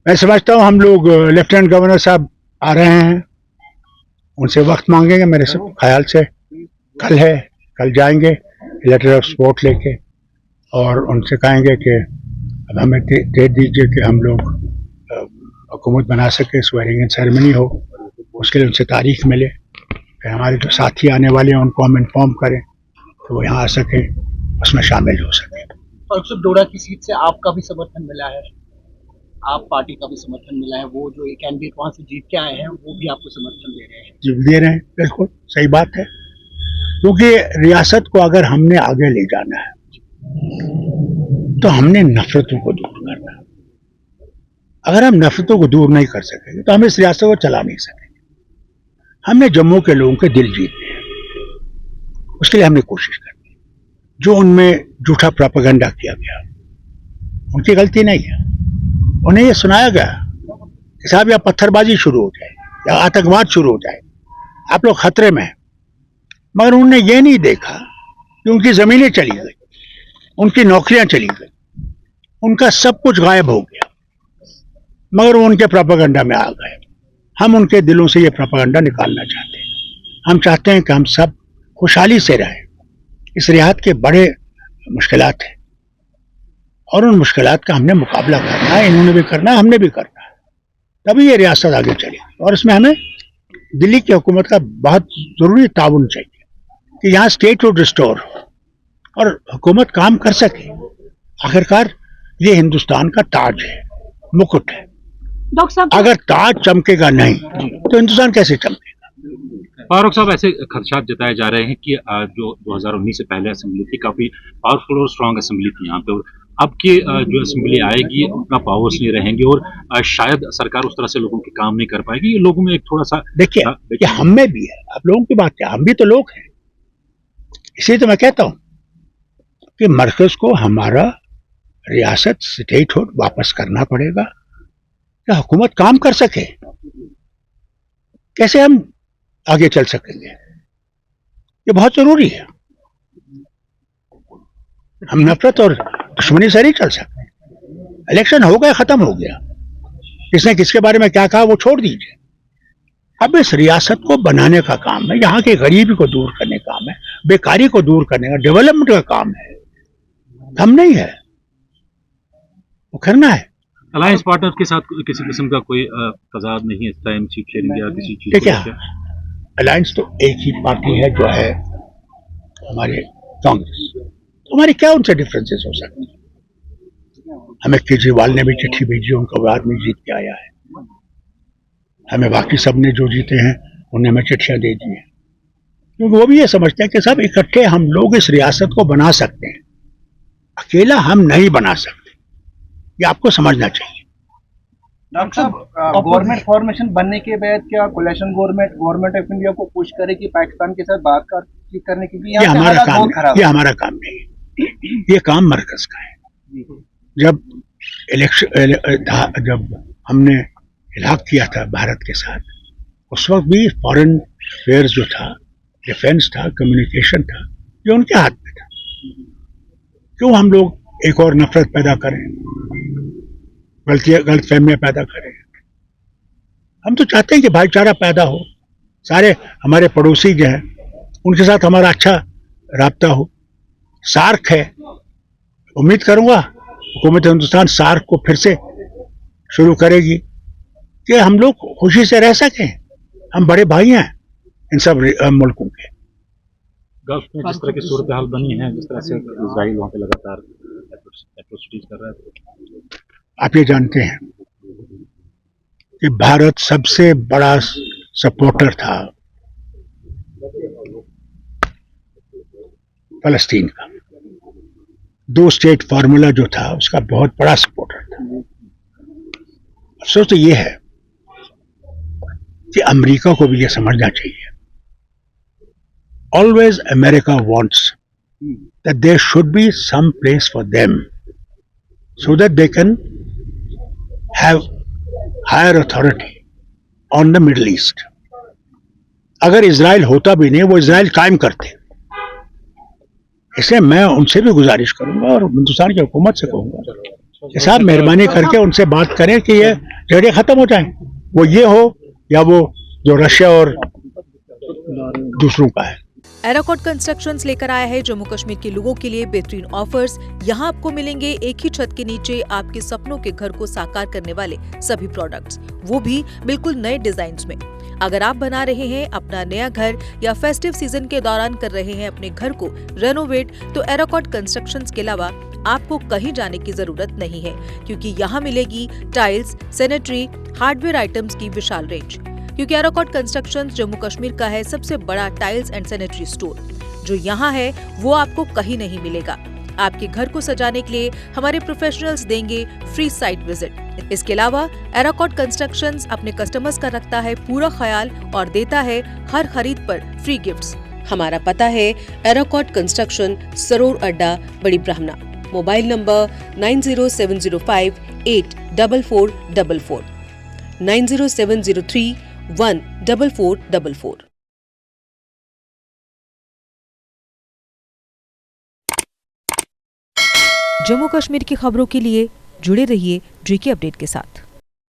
मैं समझता हूँ हम लोग लेफ्टिनेंट गवर्नर साहब आ रहे हैं, उनसे वक्त मांगेंगे मेरे से ख्याल से कल है, कल जाएंगे लेटर ऑफ सपोर्ट लेके और उनसे कहेंगे कि अब हमें डेट दीजिए कि हम लोग हुकूमत बना सके, स्वेरिंग इन सेरेमनी हो, उसके लिए उनसे तारीख मिले, फिर हमारे जो साथी आने वाले हैं उनको हम इन्फॉर्म करें तो वो यहाँ आ सकें, उसमें शामिल हो सकें। और डोडा की सीट से आपका भी समर्थन मिला है, आप पार्टी का भी समर्थन मिला है, वो जो कैंडिडेट वहां से जीत के आए हैं वो भी आपको समर्थन दे रहे हैं? जी दे रहे हैं, बिल्कुल सही बात है, क्योंकि रियासत को अगर हमने आगे ले जाना है तो हमने नफरतों को दूर करना है। अगर हम नफरतों को दूर नहीं कर सकेंगे तो हम इस रियासत को चला नहीं सकेंगे। हमने जम्मू के लोगों के दिल जीतने हैं, उसके लिए हमने कोशिश करनी है। जो उनमें झूठा प्रोपेगेंडा किया गया उनकी गलती नहीं है, उन्हें यह सुनाया गया कि साहब या पत्थरबाजी शुरू हो जाए या आतंकवाद शुरू हो जाए, आप लोग खतरे में हैं, मगर उन्होंने ये नहीं देखा कि उनकी जमीनें चली गई, उनकी नौकरियां चली गई, उनका सब कुछ गायब हो गया, मगर वो उनके प्रोपेगेंडा में आ गए। हम उनके दिलों से ये प्रोपेगेंडा निकालना चाहते हैं। हम चाहते हैं कि हम सब खुशहाली से रहें। इस रियासत के बड़े मुश्किलात हैं और उन मुश्किलात का हमने मुकाबला करना है, इन्होंने भी करना है, हमने भी करना है, तभी ये रियासत आगे चलेगी। और इसमें हमें दिल्ली की हुकूमत का बहुत जरूरी ताउन चाहिए कि यहाँ स्टेट वुड रिस्टोर और हुकूमत काम कर सके। आखिरकार ये हिंदुस्तान का ताज है, मुकुट है। डॉक्टर साहब, अगर ताज चमकेगा नहीं तो हिंदुस्तान कैसे चमकेगा? फारूक साहब, ऐसे खदशात जताए जा रहे हैं कि जो 2019 से पहले असेंबली थी, काफी पावरफुल और स्ट्रांग असेंबली थी यहाँ पे, और अब की जो असेंबली आएगी उतना पावर्स नहीं रहेंगे और शायद सरकार उस तरह से लोगों के काम नहीं कर पाएगी। ये लोगों में एक थोड़ा सा देखिए हम में भी है, आप लोगों की बात क्या, हम भी तो लोग हैं। इसलिए तो मैं कहता हूं कि मरकज को हमारा रियासत स्टेटहुड वापस करना पड़ेगा कि हुकूमत काम कर सके। कैसे हम आगे चल सकेंगे, ये बहुत जरूरी है। हम नफरत और दुश्मनी से नहीं चल सकते। इलेक्शन हो गया, खत्म हो गया, किसने किसके बारे में क्या कहा वो छोड़ दीजिए। अब इस रियासत को बनाने का काम है, यहाँ की गरीबी को दूर करने का काम है, बेकारी को दूर करने का, डेवलपमेंट का काम है। हम नहीं है, वो करना है। अलायंस पार्टनर के साथ किसी किस्म का कोई तजाद नहीं है इस टाइम सीट शेयरिंग या किसी चीज? देखिए, अलायंस तो एक ही पार्टी है जो है हमारे कांग्रेस, तो हमारे क्या उनसे डिफरेंसेस हो सकते हैं? हमें केजरीवाल ने भी चिट्ठी भेजी, उनका वो आदमी जीत के आया है। हमें बाकी सब ने जो जीते हैं उन्हें हमें चिट्ठियां दे दी हैं, क्योंकि वो भी ये समझते हैं कि सब इकट्ठे हम लोग इस रियासत को बना सकते हैं, अकेला हम नहीं बना सकते। ये आपको समझना चाहिए। डॉक्टर साहब, गवर्नमेंट फॉर्मेशन बनने के बाद क्या कोलिशन गवर्नमेंट ऑफ इंडिया को पुश करे कि पाकिस्तान के साथ बात करने की? ये हमारा काम नहीं, ये हमारा काम नहीं, ये काम मरकज का है। जब इलेक्शन, जब हमने इलाक किया था भारत के साथ, उस वक्त भी फॉरेन अफेयर्स जो था, डिफेंस था, कम्युनिकेशन था, ये उनके हाथ में था। क्यों हम लोग एक और नफरत पैदा करें, गलत फहमियां पैदा करें? हम तो चाहते हैं कि भाईचारा पैदा हो, सारे हमारे पड़ोसी जो हैं उनके साथ हमारा अच्छा राब्ता हो। सार्क है, उम्मीद करूंगा हुकूमत हिंदुस्तान सार्क को फिर से शुरू करेगी कि हम लोग खुशी से रह सकें। हम बड़े भाई हैं इन सब मुल्कों के। गल्फ में जिस तरह की सूरत हाल बनी है, जिस तरह से इजराइल वहाँ पे लगातार एट्रोसिटीज कर रहा है, आप ये जानते हैं कि भारत सबसे बड़ा सपोर्टर था फलस्तीन का। 2 स्टेट फार्मूला जो था उसका बहुत बड़ा सपोर्टर था। अफसोस तो ये है कि अमेरिका को भी ये समझना चाहिए, always America wants that there should be some place for them so that they can have higher authority on the Middle East. अगर इजराइल होता भी नहीं, वो इजराइल कायम करते। इसलिए मैं उनसे भी गुजारिश करूंगा और हिंदुस्तान की हुकूमत से कहूंगा कि साहब मेहरबानी करके उनसे बात करें कि ये झगड़े खत्म हो जाएं, वो ये हो या वो जो रशिया और दूसरों का है। एराकॉट कंस्ट्रक्शंस लेकर आया है जम्मू कश्मीर के लोगों के लिए बेहतरीन ऑफर्स। यहाँ आपको मिलेंगे एक ही छत के नीचे आपके सपनों के घर को साकार करने वाले सभी प्रोडक्ट्स, वो भी बिल्कुल नए डिजाइन में। अगर आप बना रहे हैं अपना नया घर या फेस्टिव सीजन के दौरान कर रहे हैं अपने घर को रेनोवेट, तो एराकॉट कंस्ट्रक्शंस के अलावा आपको कहीं जाने की जरूरत नहीं है, क्योंकि यहाँ मिलेगी टाइल्स, सैनिटरी, हार्डवेयर आइटम्स की विशाल रेंज। क्योंकि एराकॉट कंस्ट्रक्शंस जम्मू कश्मीर का है सबसे बड़ा टाइल्स एंड सैनिटरी स्टोर। जो यहाँ है वो आपको कहीं नहीं मिलेगा। आपके घर को सजाने के लिए हमारे प्रोफेशनल्स देंगे फ्री साइट विजिट। इसके अलावा एराकॉट कंस्ट्रक्शंस अपने कस्टमर्स का रखता है पूरा ख्याल और देता है हर खरीद पर फ्री गिफ्ट्स। हमारा पता है एराकॉट कंस्ट्रक्शन, सरोर अड्डा, बड़ी ब्राह्मणा। Mobile number 9070584444, 9070314444। जम्मू कश्मीर की खबरों के लिए जुड़े रहिए जेके अपडेट के साथ।